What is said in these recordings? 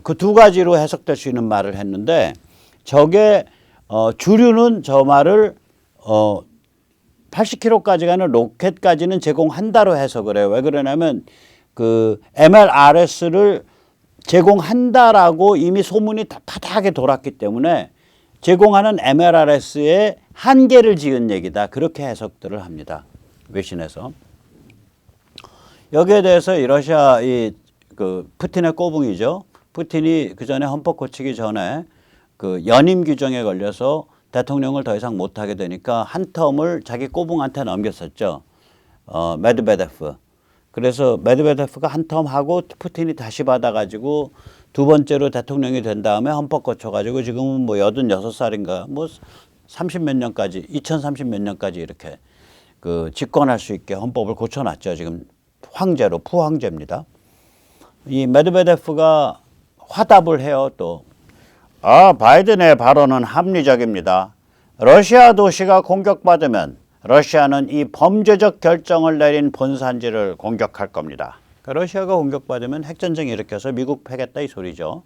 그 두 가지로 해석될 수 있는 말을 했는데 저게 주류는 저 말을 80km까지 가는 로켓까지는 제공한다로 해석을 해요. 왜 그러냐면 그 MLRS를 제공한다라고 이미 소문이 파다하게 돌았기 때문에 제공하는 MLRS의 한계를 지은 얘기다. 그렇게 해석들을 합니다. 외신에서. 여기에 대해서 이 러시아 그 푸틴의 꼬붕이죠. 푸틴이 그 전에 헌법 고치기 전에 그 연임 규정에 걸려서 대통령을 더 이상 못하게 되니까 한 텀을 자기 꼬붕한테 넘겼었죠. 메드베데프. 그래서 메드베데프가 한 텀 하고 푸틴이 다시 받아가지고 두 번째로 대통령이 된 다음에 헌법 고쳐가지고 지금은 뭐 86살인가 뭐 30 몇 년까지 2030 몇 년까지 이렇게 그 집권할 수 있게 헌법을 고쳐놨죠. 지금 황제로 푸황제입니다. 이 메드베데프가 화답을 해요. 또 바이든의 발언은 합리적입니다. 러시아 도시가 공격받으면 러시아는 이 범죄적 결정을 내린 본산지를 공격할 겁니다. 그러니까 러시아가 공격받으면 핵전쟁 일으켜서 미국 패겠다 이 소리죠.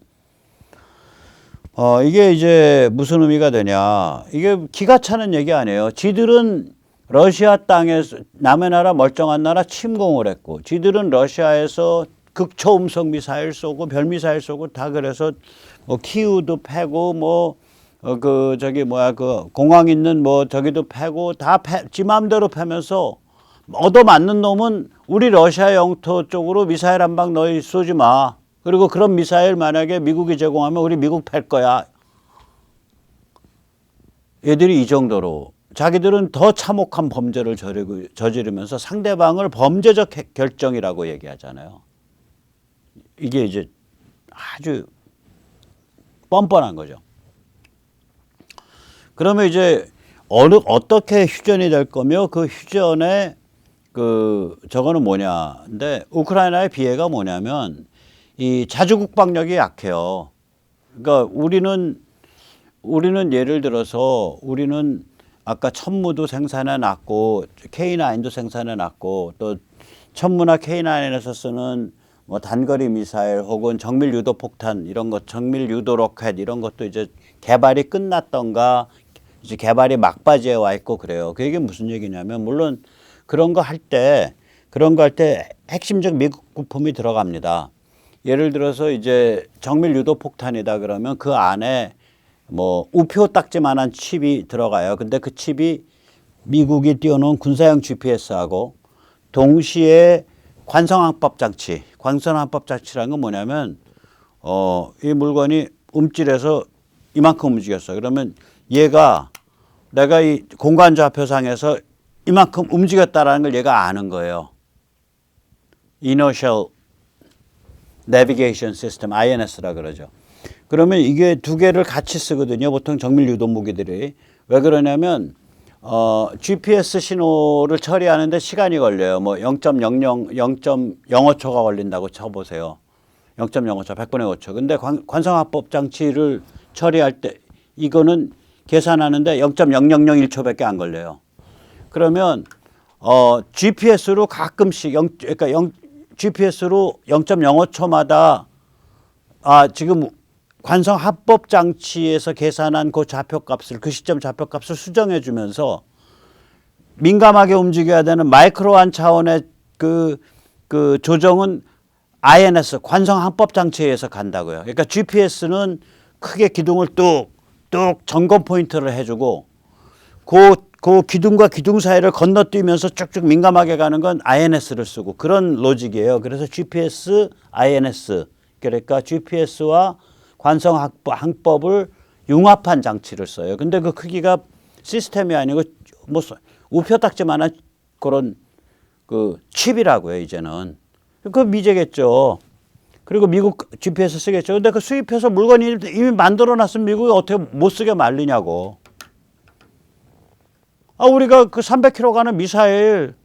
이게 이제 무슨 의미가 되냐. 이게 기가 차는 얘기 아니에요. 지들은 러시아 땅에서 남의 나라 멀쩡한 나라 침공을 했고 지들은 러시아에서 극초음속 미사일 쏘고 별미사일 쏘고 다 그래서 뭐 키우도 패고 뭐 그 저기 뭐야 그 공항 있는 뭐 저기도 패고 다 지 마음대로 패면서 얻어맞는 놈은 우리 러시아 영토 쪽으로 미사일 한 방 너희 쏘지 마. 그리고 그런 미사일 만약에 미국이 제공하면 우리 미국 팰 거야. 얘들이 이 정도로 자기들은 더 참혹한 범죄를 저지르면서 상대방을 범죄적 결정이라고 얘기하잖아요. 이게 이제 아주 뻔뻔한 거죠. 그러면 이제 어떻게 휴전이 될 거며 그 휴전의 저거는 뭐냐. 근데 우크라이나의 비애가 뭐냐면 이 자주국방력이 약해요. 그러니까 우리는 예를 들어서 우리는 아까 천무도 생산해 놨고 K9도 생산해 놨고 또 천무나 K9에서 쓰는 뭐 단거리 미사일 혹은 정밀 유도 폭탄 이런 것, 정밀 유도 로켓 이런 것도 이제 개발이 끝났던가 이제 개발이 막바지에 와 있고 그래요. 그게 무슨 얘기냐면 물론 그런 거 할 때 핵심적 미국 부품이 들어갑니다. 예를 들어서 이제 정밀 유도 폭탄이다 그러면 그 안에 뭐 우표 딱지만한 칩이 들어가요. 근데 그 칩이 미국이 띄워놓은 군사용 GPS하고 동시에 관성항법 장치라는 건 뭐냐면 이 물건이 움찔해서 이만큼 움직였어. 그러면 얘가 내가 이 공간 좌표상에서 이만큼 움직였다라는 걸 얘가 아는 거예요. Inertial Navigation System, INS라 그러죠. 그러면 이게 두 개를 같이 쓰거든요. 보통 정밀 유도 무기들이. 왜 그러냐면 GPS 신호를 처리하는데 시간이 걸려요. 뭐 0.05초가 걸린다고 쳐보세요. 0.05초, 100분의 5초. 근데 관성화법 장치를 처리할 때 이거는 계산하는데 0.0001초밖에 안 걸려요. 그러면 GPS로 가끔씩 GPS로 0.05초마다 지금 관성합법 장치에서 계산한 그 좌표값을 그 시점 좌표값을 수정해 주면서 민감하게 움직여야 되는 마이크로한 차원의 그 조정은 INS 관성합법 장치에서 간다고요. 그러니까 GPS는 크게 기둥을 뚝뚝 점검 포인트를 해주고 그 기둥과 기둥 사이를 건너뛰면서 쭉쭉 민감하게 가는 건 INS를 쓰고 그런 로직이에요. 그래서 GPS, INS 그러니까 GPS와 관성항법을 융합한 장치를 써요. 근데 그 크기가 시스템이 아니고 뭐 우표 딱지만한 그런 그 칩이라고요. 이제는 그 미제겠죠. 그리고 미국 GPS 쓰겠죠. 근데 그 수입해서 물건이 이미 만들어놨으면 미국이 어떻게 못 쓰게 말리냐고. 우리가 그 300km 가는 미사일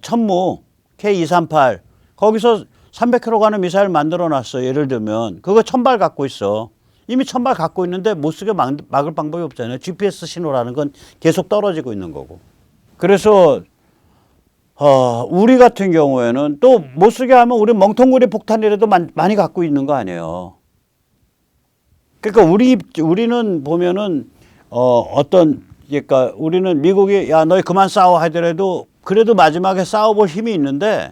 천무 K238 거기서 300km 가는 미사일 만들어놨어. 예를 들면 그거 1000발 갖고 있어. 이미 1000발 갖고 있는데 못 쓰게 막을 방법이 없잖아요. GPS 신호라는 건 계속 떨어지고 있는 거고. 그래서 우리 같은 경우에는 또 못 쓰게 하면 우리 멍텅구리 폭탄이라도 많이 갖고 있는 거 아니에요. 그러니까 우리는 보면은 어떤 그러니까 우리는 미국이 야 너희 그만 싸워 하더라도 그래도 마지막에 싸워볼 힘이 있는데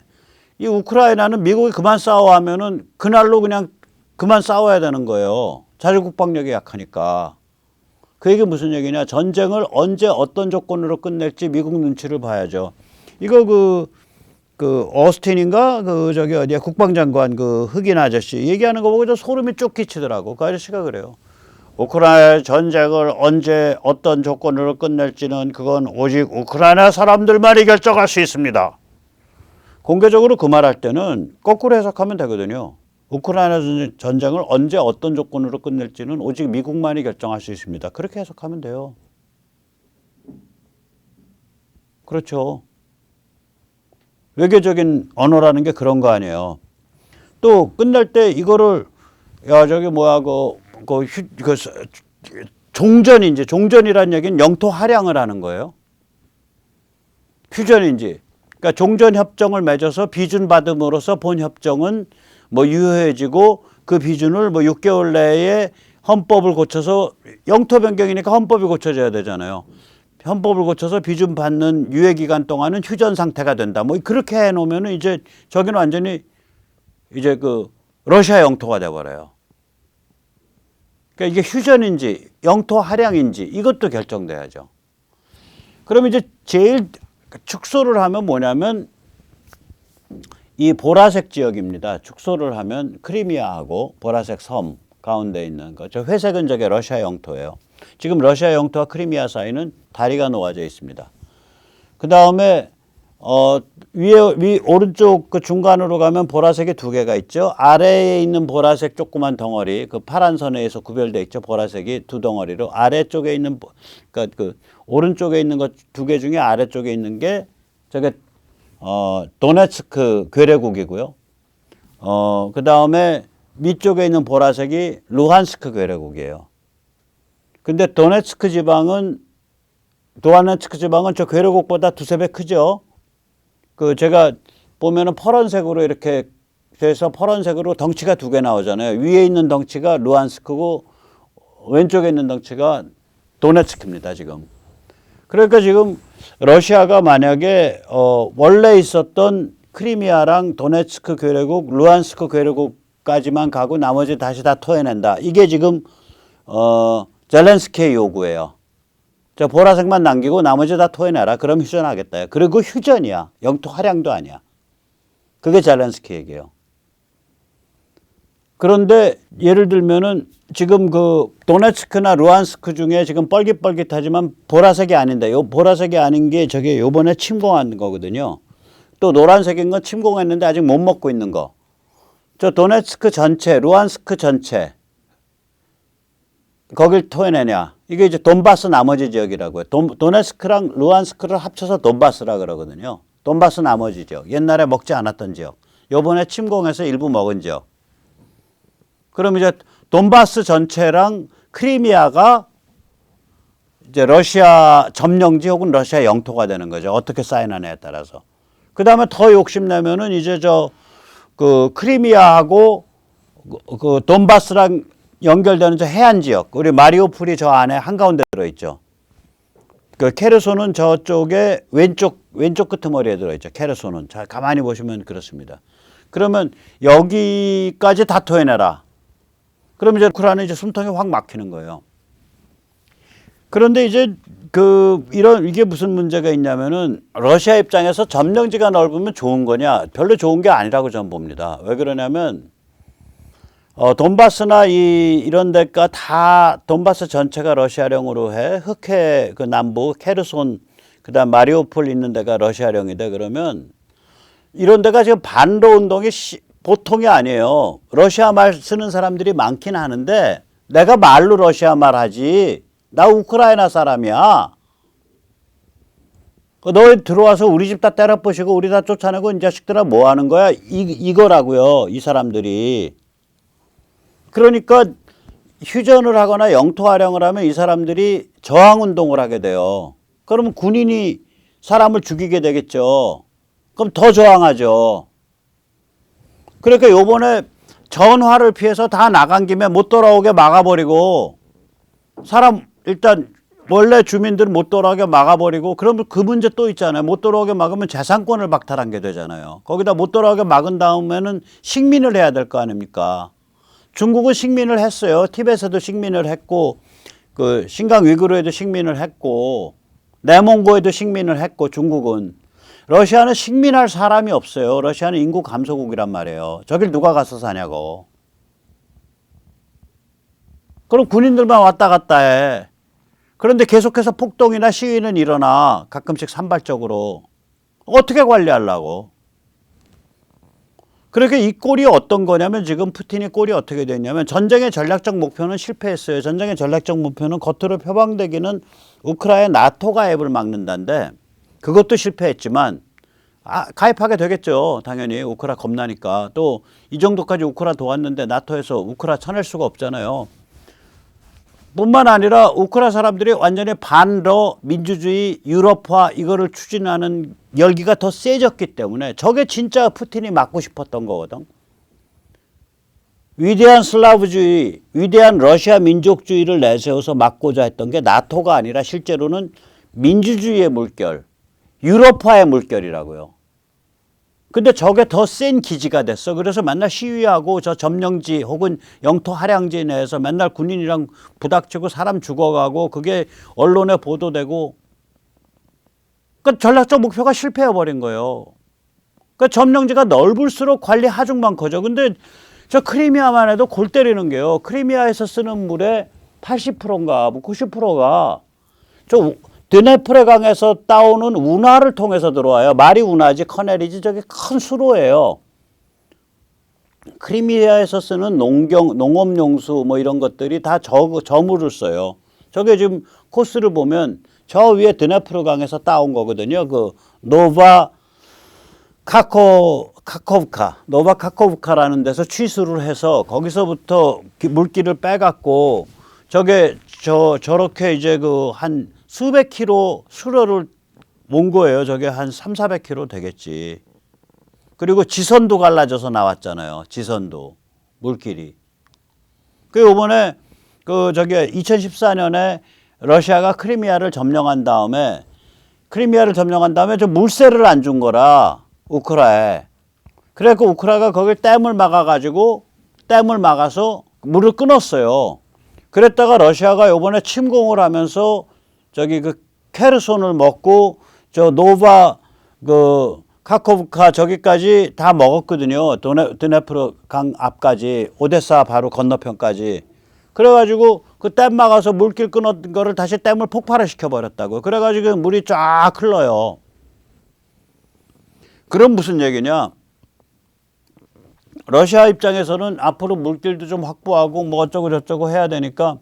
이 우크라이나는 미국이 그만 싸워 하면은 그날로 그냥 그만 싸워야 되는 거예요. 자주국방력이 약하니까. 그 얘기 무슨 얘기냐? 전쟁을 언제 어떤 조건으로 끝낼지 미국 눈치를 봐야죠. 이거 그 어스틴인가 저기 어디야 국방장관 그 흑인 아저씨 얘기하는 거 보고 저 소름이 쭉 끼치더라고. 그 아저씨가 그래요. 우크라이나 전쟁을 언제 어떤 조건으로 끝낼지는 그건 오직 우크라이나 사람들만이 결정할 수 있습니다. 공개적으로 그 말할 때는 거꾸로 해석하면 되거든요. 우크라이나 전쟁을 언제 어떤 조건으로 끝낼지는 오직 미국만이 결정할 수 있습니다. 그렇게 해석하면 돼요. 그렇죠. 외교적인 언어라는 게 그런 거 아니에요. 또 끝날 때 이거를 야 저기 뭐야 종전인지 종전이라는 얘기는 영토 할양을 하는 거예요. 휴전인지 그러니까 종전 협정을 맺어서 비준 받음으로써 본 협정은 뭐 유효해지고 그 비준을 뭐 6개월 내에 헌법을 고쳐서 영토 변경이니까 헌법이 고쳐져야 되잖아요. 헌법을 고쳐서 비준 받는 유예 기간 동안은 휴전 상태가 된다. 뭐 그렇게 해놓으면은 이제 저기는 완전히 이제 그 러시아 영토가 돼버려요. 그러니까 이게 휴전인지 영토 할양인지 이것도 결정돼야죠. 그럼 이제 제일 축소를 하면 뭐냐면 이 보라색 지역입니다. 축소를 하면 크리미아하고 보라색 섬 가운데 있는 거. 저 회색은 저게 러시아 영토예요. 지금 러시아 영토와 크리미아 사이는 다리가 놓아져 있습니다. 그 다음에 위 오른쪽 그 중간으로 가면 보라색이 두 개가 있죠. 아래에 있는 보라색 조그만 덩어리, 그 파란 선에 의해서 구별돼 있죠. 보라색이 두 덩어리로 아래쪽에 있는 그러니까 그 오른쪽에 있는 것 두 개 중에 아래쪽에 있는 게 저게 도네츠크 괴뢰국이고요. 그 다음에 밑쪽에 있는 보라색이 루한스크 괴뢰국이에요. 근데 도네츠크 지방은 저 괴뢰국보다 두세 배 크죠. 그 제가 보면은 파란색으로 이렇게 돼서 파란색으로 덩치가 두 개 나오잖아요. 위에 있는 덩치가 루한스크고 왼쪽에 있는 덩치가 도네츠크입니다, 지금. 그러니까 지금 러시아가 만약에 원래 있었던 크리미아랑 도네츠크 괴뢰국, 루한스크 괴뢰국까지만 가고 나머지 다시 다 토해낸다. 이게 지금 젤렌스키의 요구예요. 저 보라색만 남기고 나머지 다 토해내라. 그럼 휴전하겠다. 그리고 휴전이야. 영토 할양도 아니야. 그게 젤렌스키 얘기예요. 그런데 예를 들면은 지금 그 도네츠크나 루한스크 중에 지금 뻘깃뻘깃하지만 보라색이 아닌데 요 보라색이 아닌 게 저게 요번에 침공한 거거든요. 또 노란색인 건 침공했는데 아직 못 먹고 있는 거. 저 도네츠크 전체, 루한스크 전체 거길 토해내냐. 이게 이제 돈바스 나머지 지역이라고요. 도네츠크랑 루한스크를 합쳐서 돈바스라 그러거든요. 돈바스 나머지 지역. 옛날에 먹지 않았던 지역. 요번에 침공해서 일부 먹은 지역. 그럼 이제 돈바스 전체랑 크리미아가 이제 러시아 점령지 혹은 러시아 영토가 되는 거죠. 어떻게 사인하느냐에 따라서. 그 다음에 더 욕심내면은 이제 그 크리미아하고 그 돈바스랑 연결되는 저 해안 지역. 우리 마리우폴이 저 안에 한가운데 들어있죠. 그 케르손은 저쪽에 왼쪽 끄트머리에 들어있죠. 케르손은. 자, 가만히 보시면 그렇습니다. 그러면 여기까지 다 토해내라. 그럼 이제 우크라이나는 이제 숨통이 확 막히는 거예요. 그런데 이제 이게 무슨 문제가 있냐면은 러시아 입장에서 점령지가 넓으면 좋은 거냐? 별로 좋은 게 아니라고 저는 봅니다. 왜 그러냐면 돈바스나 이런 데가 다 돈바스 전체가 러시아령으로 해. 흑해 그 남부 케르손 그다음 마리우폴 있는 데가 러시아령이다 그러면 이런 데가 지금 반로 운동이 보통이 아니에요. 러시아 말 쓰는 사람들이 많긴 하는데 내가 말로 러시아 말 하지. 나 우크라이나 사람이야. 너희 들어와서 우리 집 다 때려 부시고 우리 다 쫓아내고 이 자식들아 뭐 하는 거야? 이거라고요. 이 사람들이. 그러니까 휴전을 하거나 영토 활용을 하면 이 사람들이 저항운동을 하게 돼요. 그러면 군인이 사람을 죽이게 되겠죠. 그럼 더 저항하죠. 그러니까 요번에 전화를 피해서 다 나간 김에 못 돌아오게 막아버리고 사람 일단 원래 주민들은 못 돌아오게 막아버리고 그러면 그 문제 또 있잖아요. 못 돌아오게 막으면 재산권을 박탈한 게 되잖아요. 거기다 못 돌아오게 막은 다음에는 식민을 해야 될 거 아닙니까? 중국은 식민을 했어요. 티벳에도 식민을 했고 그 신강 위구르에도 식민을 했고 내몽고에도 식민을 했고 중국은. 러시아는 식민할 사람이 없어요. 러시아는 인구 감소국이란 말이에요. 저길 누가 가서 사냐고. 그럼 군인들만 왔다 갔다 해. 그런데 계속해서 폭동이나 시위는 일어나. 가끔씩 산발적으로. 어떻게 관리하려고. 그러니까 이 꼴이 어떤 거냐면 지금 푸틴의 꼴이 어떻게 됐냐면 전쟁의 전략적 목표는 실패했어요. 전쟁의 전략적 목표는 겉으로 표방되기는 우크라이나 나토 가입을 막는다는데 그것도 실패했지만 가입하게 되겠죠. 당연히 우크라 겁나니까. 또 이 정도까지 우크라 도왔는데 나토에서 우크라 쳐낼 수가 없잖아요. 뿐만 아니라 우크라 사람들이 완전히 반러 민주주의 유럽화 이거를 추진하는 열기가 더 세졌기 때문에 저게 진짜 푸틴이 막고 싶었던 거거든. 위대한 슬라브주의, 위대한 러시아 민족주의를 내세워서 막고자 했던 게 나토가 아니라 실제로는 민주주의의 물결, 유럽화의 물결이라고요. 근데 저게 더 센 기지가 됐어. 그래서 맨날 시위하고 저 점령지 혹은 영토 할양지 내에서 맨날 군인이랑 부닥치고 사람 죽어가고 그게 언론에 보도되고 그러니까 전략적 목표가 실패해버린 거예요. 그러니까 점령지가 넓을수록 관리 하중만 커져. 근데 저 크리미아만 해도 골 때리는 게요. 크리미아에서 쓰는 물의 80%인가 뭐 90%가 저 드네프레 강에서 따오는 운하를 통해서 들어와요. 말이 운하지 커넬이지 저게 큰 수로예요. 크리미아에서 쓰는 농업용수 뭐 이런 것들이 다 저 물을 써요. 저게 지금 코스를 보면 저 위에 드네프레 강에서 따온 거거든요. 그 노바 카코브카라는 데서 취수를 해서 거기서부터 물기를 빼갖고 저게 저렇게 이제 그 한 수백 킬로 수로를 몬 거예요. 저게 한 300~400 킬로 되겠지. 그리고 지선도 갈라져서 나왔잖아요. 지선도 물길이. 그 이번에 그 저기 2014년에 러시아가 크리미아를 점령한 다음에 저 물세를 안 준 거라 우크라에. 그래서 우크라가 거길 댐을 막아서 물을 끊었어요. 그랬다가 러시아가 이번에 침공을 하면서 저기 그 케르손을 먹고 저 노바 그 카코브카 저기까지 다 먹었거든요. 드네프르 강 앞까지 오데사 바로 건너편까지. 그래가지고 그 댐 막아서 물길 끊었던 거를 다시 댐을 폭발을 시켜버렸다고. 그래가지고 물이 쫙 흘러요. 그럼 무슨 얘기냐? 러시아 입장에서는 앞으로 물길도 좀 확보하고 뭐 어쩌고 저쩌고 해야 되니까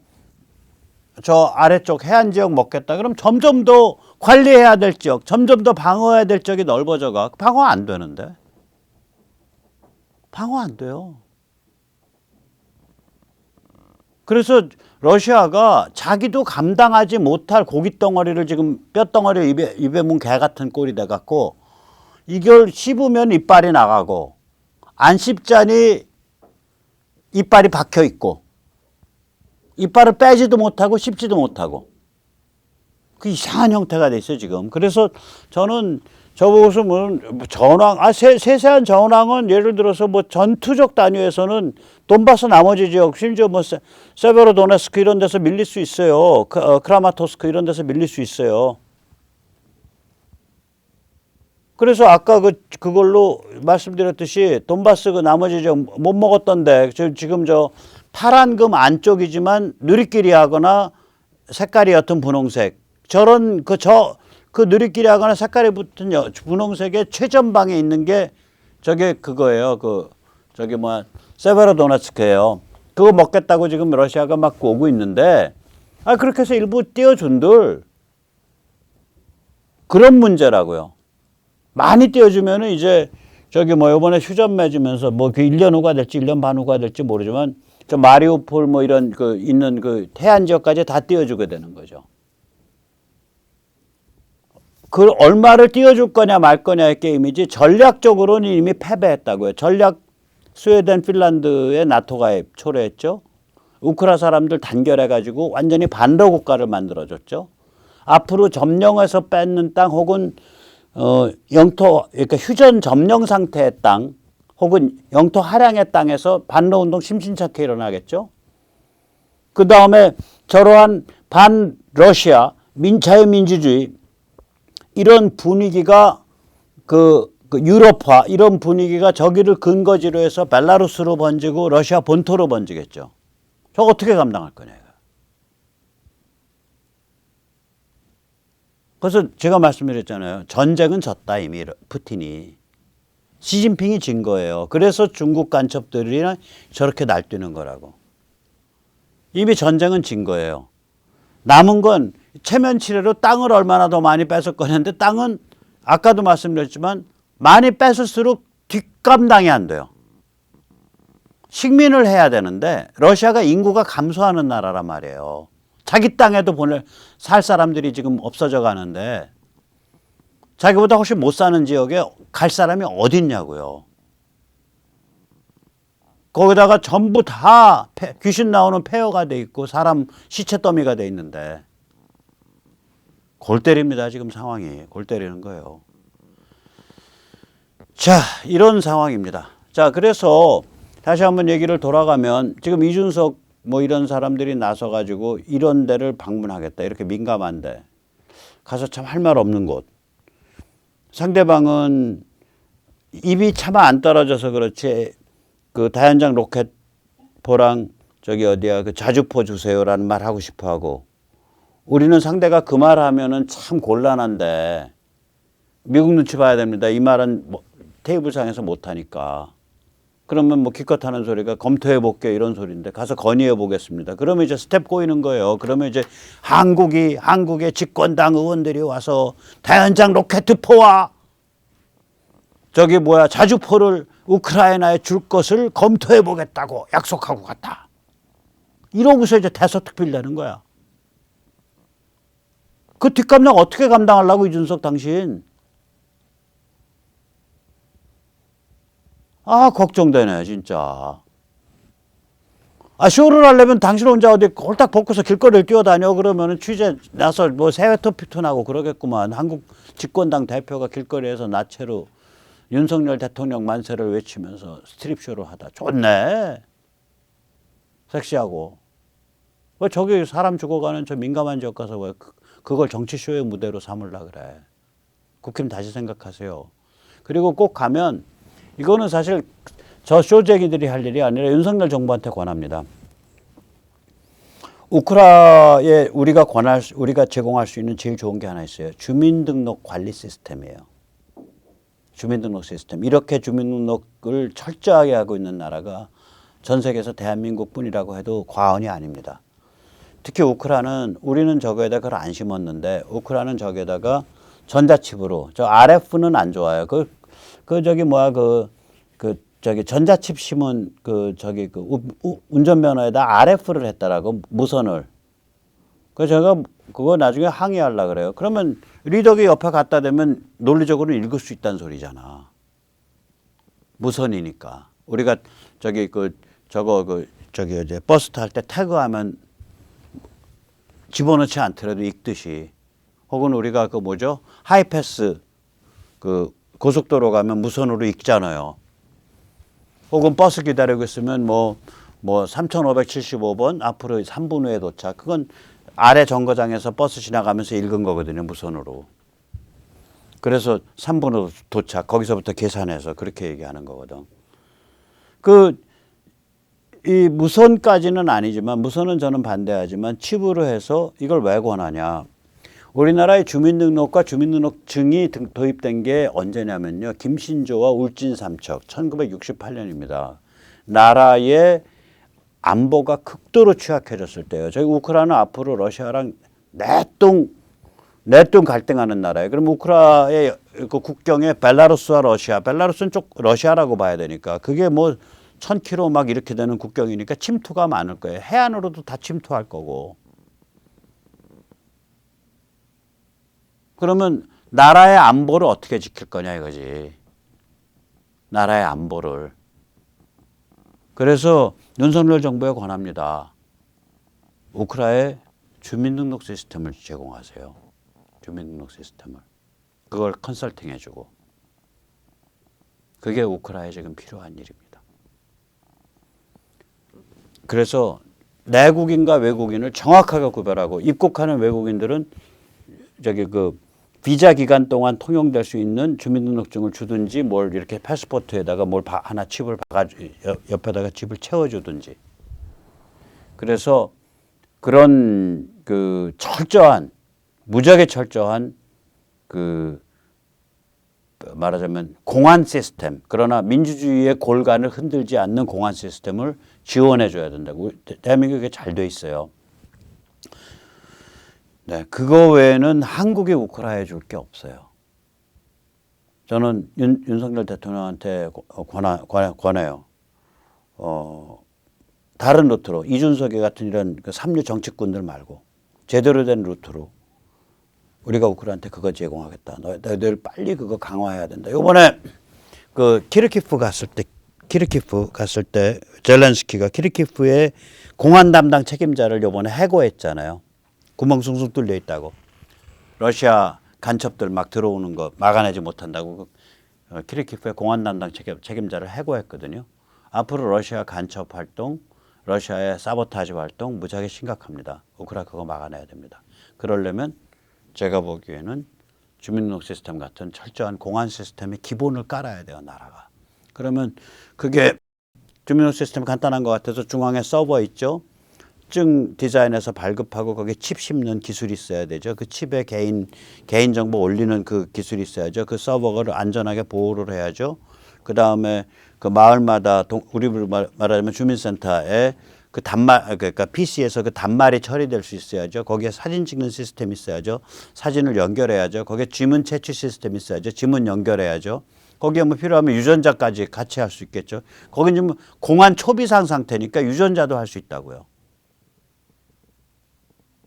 저 아래쪽 해안 지역 먹겠다. 그럼 점점 더 관리해야 될 지역, 점점 더 방어해야 될 지역이 넓어져가. 방어 안 되는데. 방어 안 돼요. 그래서 러시아가 자기도 감당하지 못할 고깃덩어리를 지금 뼈덩어리 입에 문 개 같은 꼴이 돼갖고 이걸 씹으면 이빨이 나가고 안 씹자니 이빨이 박혀 있고 이빨을 빼지도 못하고 씹지도 못하고 그 이상한 형태가 돼 있어요 지금. 그래서 저는 저보고서 뭐 전황, 세세한 전황은 예를 들어서 뭐 전투적 단위에서는 돈바스 나머지 지역 심지어 뭐 세베로도네스크 이런 데서 밀릴 수 있어요. 크라마토스크 이런 데서 밀릴 수 있어요. 그래서 아까 그걸로 말씀드렸듯이 돈바스 그 나머지 지역 못 먹었던데 지금 저 파란금 안쪽이지만 누리끼리 하거나 색깔이 옅은 분홍색 저런 그 누리끼리 하거나 색깔이 붙은 분홍색의 최전방에 있는 게 저게 그거예요. 저기 세베로도네츠크예요. 그거 먹겠다고 지금 러시아가 막 오고 있는데 그렇게 해서 일부 띄워준들 그런 문제라고요. 많이 띄워주면은 이제 저기 이번에 휴전 맺으면서 그 1년 후가 될지 1년 반 후가 될지 모르지만 저 마리우폴 이런 있는 그 해안 지역까지 다 띄워주게 되는 거죠. 그 얼마를 띄워줄 거냐 말 거냐의 게임이지 전략적으로는 이미 패배했다고요. 스웨덴, 핀란드의 나토 가입 초래했죠. 우크라 사람들 단결해가지고 완전히 반러 국가를 만들어줬죠. 앞으로 점령해서 뺏는 땅 혹은 영토, 그러니까 휴전 점령 상태의 땅 혹은 영토 할양의 땅에서 반러 운동 심심찮게 일어나겠죠. 그 다음에 저러한 반 러시아 자유민주주의 이런 분위기가 그 유럽화 이런 분위기가 저기를 근거지로 해서 벨라루스로 번지고 러시아 본토로 번지겠죠. 저 어떻게 감당할 거냐. 그래서 제가 말씀드렸잖아요. 전쟁은 졌다 이미 푸틴이. 시진핑이 진 거예요. 그래서 중국 간첩들이나 저렇게 날뛰는 거라고. 이미 전쟁은 진 거예요. 남은 건 체면치레로 땅을 얼마나 더 많이 뺏을 거냐인데 땅은 아까도 말씀드렸지만 많이 뺏을수록 뒷감당이 안 돼요. 식민을 해야 되는데 러시아가 인구가 감소하는 나라란 말이에요. 자기 땅에도 살 사람들이 지금 없어져 가는데 자기보다 훨씬 못 사는 지역에 갈 사람이 어디 있냐고요. 거기다가 전부 다 귀신 나오는 폐허가 돼 있고 사람 시체 더미가 돼 있는데 골 때립니다. 지금 상황이. 골 때리는 거예요. 자, 이런 상황입니다. 자, 그래서 다시 한번 얘기를 돌아가면 지금 이준석 뭐 이런 사람들이 나서 가지고 이런 데를 방문하겠다. 이렇게 민감한데 가서 참 할 말 없는 곳. 상대방은 입이 차마 안 떨어져서 그렇지 그 다연장 로켓포랑 저기 어디야 그 자주포 주세요라는 말 하고 싶어 하고 우리는 상대가 그 말 하면은 참 곤란한데 미국 눈치 봐야 됩니다. 이 말은 뭐 테이블상에서 못 하니까. 그러면 뭐 기껏 하는 소리가 검토해 볼게 이런 소리인데 가서 건의해 보겠습니다. 그러면 이제 스텝 꼬이는 거예요. 그러면 이제 한국의 집권당 의원들이 와서 다연장 로켓포와 저기 뭐야 자주포를 우크라이나에 줄 것을 검토해 보겠다고 약속하고 갔다. 이러고서 이제 대서특필 내는 거야. 그 뒷감당 어떻게 감당하려고 이준석 당신. 아 걱정되네 진짜. 아 쇼를 하려면 당신 혼자 어디 홀딱 벗고서 길거리를 뛰어다녀 그러면은 취재 나서 뭐 세외토피토 나고 그러겠구만. 한국 집권당 대표가 길거리에서 나체로 윤석열 대통령 만세를 외치면서 스트립쇼를 하다. 좋네. 섹시하고. 왜 저기 사람 죽어가는 저 민감한 지역 가서 왜 그걸 정치쇼의 무대로 삼으려 그래. 국힘 다시 생각하세요. 그리고 꼭 가면 이거는 사실 저 쇼쟁이들이 할 일이 아니라 윤석열 정부한테 권합니다. 우크라에 우리가 제공할 수 있는 제일 좋은 게 하나 있어요. 주민등록 관리 시스템이에요. 주민등록 시스템. 이렇게 주민등록을 철저하게 하고 있는 나라가 전 세계에서 대한민국뿐이라고 해도 과언이 아닙니다. 특히 우리는 저거에다 그걸 안 심었는데 우크라는 저기에다가 전자칩으로 저 RF는 안 좋아요. 저기 전자칩 심은 운전면허에다 RF를 했다라고 무선을. 그래서 제가 그거 나중에 항의하려고 그래요. 그러면 리더기 옆에 갖다 대면 논리적으로는 읽을 수 있다는 소리잖아. 무선이니까. 우리가 이제 버스 탈 때 태그하면 집어넣지 않더라도 읽듯이. 혹은 우리가 하이패스 고속도로 가면 무선으로 읽잖아요. 혹은 버스 기다리고 있으면 3575번 앞으로 3분 후에 도착. 그건 아래 정거장에서 버스 지나가면서 읽은 거거든요. 무선으로. 그래서 3분 후 도착. 거기서부터 계산해서 그렇게 얘기하는 거거든. 이 무선까지는 아니지만 무선은 저는 반대하지만 칩으로 해서 이걸 왜 권하냐. 우리나라의 주민등록과 주민등록증이 도입된 게 언제냐면요. 김신조와 울진삼척 1968년입니다. 나라의 안보가 극도로 취약해졌을 때예요. 저희 우크라이나는 앞으로 러시아랑 내뚱 갈등하는 나라예요. 그럼 우크라이나의 그 국경에 벨라루스와 벨라루스는 쪽 러시아라고 봐야 되니까 그게 1000km 막 이렇게 되는 국경이니까 침투가 많을 거예요. 해안으로도 다 침투할 거고. 그러면 나라의 안보를 어떻게 지킬 거냐 이거지. 나라의 안보를. 그래서 윤석열 정부에 권합니다. 우크라에 주민등록 시스템을 제공하세요. 주민등록 시스템을. 그걸 컨설팅 해주고. 그게 우크라에 지금 필요한 일입니다. 그래서 내국인과 외국인을 정확하게 구별하고 입국하는 외국인들은 저기 그 비자 기간 동안 통용될 수 있는 주민등록증을 주든지 뭘 이렇게 패스포트에다가 뭘 하나 칩을 옆에다가 칩을 채워주든지. 그래서 그런 그 철저한 무지하게 철저한 그 말하자면 공안 시스템, 그러나 민주주의의 골간을 흔들지 않는 공안 시스템을 지원해 줘야 된다고. 대한민국에 잘 돼 있어요. 네, 그거 외에는 한국이 우크라이나에 줄 게 없어요. 저는 윤석열 대통령한테 권해요. 다른 루트로 이준석이 같은 이런 그 삼류 정치꾼들 말고 제대로 된 루트로 우리가 우크라이나한테 그거 제공하겠다. 너희들 빨리 그거 강화해야 된다. 이번에 그 키르키프 갔을 때 젤렌스키가 키르키프의 공안 담당 책임자를 이번에 해고했잖아요. 구멍 숭숭 뚫려 있다고. 러시아 간첩들 막 들어오는 거 막아내지 못한다고 키르키프의 공안 담당 책임자를 해고했거든요. 앞으로 러시아 간첩 활동, 러시아의 사보타지 활동 무지하게 심각합니다. 우크라이나 그거 막아내야 됩니다. 그러려면 제가 보기에는 주민등록 시스템 같은 철저한 공안 시스템의 기본을 깔아야 돼요, 나라가. 그러면 그게 주민등록 시스템 간단한 것 같아서 중앙에 서버 있죠. 증 디자인해서 발급하고 거기에 칩 심는 기술이 있어야 되죠. 그 칩에 개인 정보 올리는 그 기술이 있어야죠. 그 서버를 안전하게 보호를 해야죠. 그 다음에 그 마을마다 우리 말하자면 주민센터에 그 그러니까 PC에서 그 단말이 처리될 수 있어야죠. 거기에 사진 찍는 시스템이 있어야죠. 사진을 연결해야죠. 거기에 지문 채취 시스템이 있어야죠. 지문 연결해야죠. 거기에 뭐 필요하면 유전자까지 같이 할 수 있겠죠. 거긴 좀 공안 초비상 상태니까 유전자도 할 수 있다고요.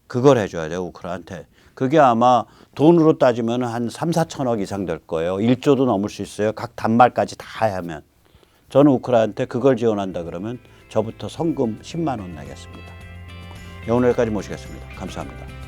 그걸 해줘야 돼요, 우크라이나한테. 그게 아마 돈으로 따지면 한 3, 4천억 이상 될 거예요. 1조도 넘을 수 있어요. 각 단말까지 다 하면. 저는 우크라이나한테 그걸 지원한다 그러면 저부터 성금 10만 원 내겠습니다. 오늘 여기까지 모시겠습니다. 감사합니다.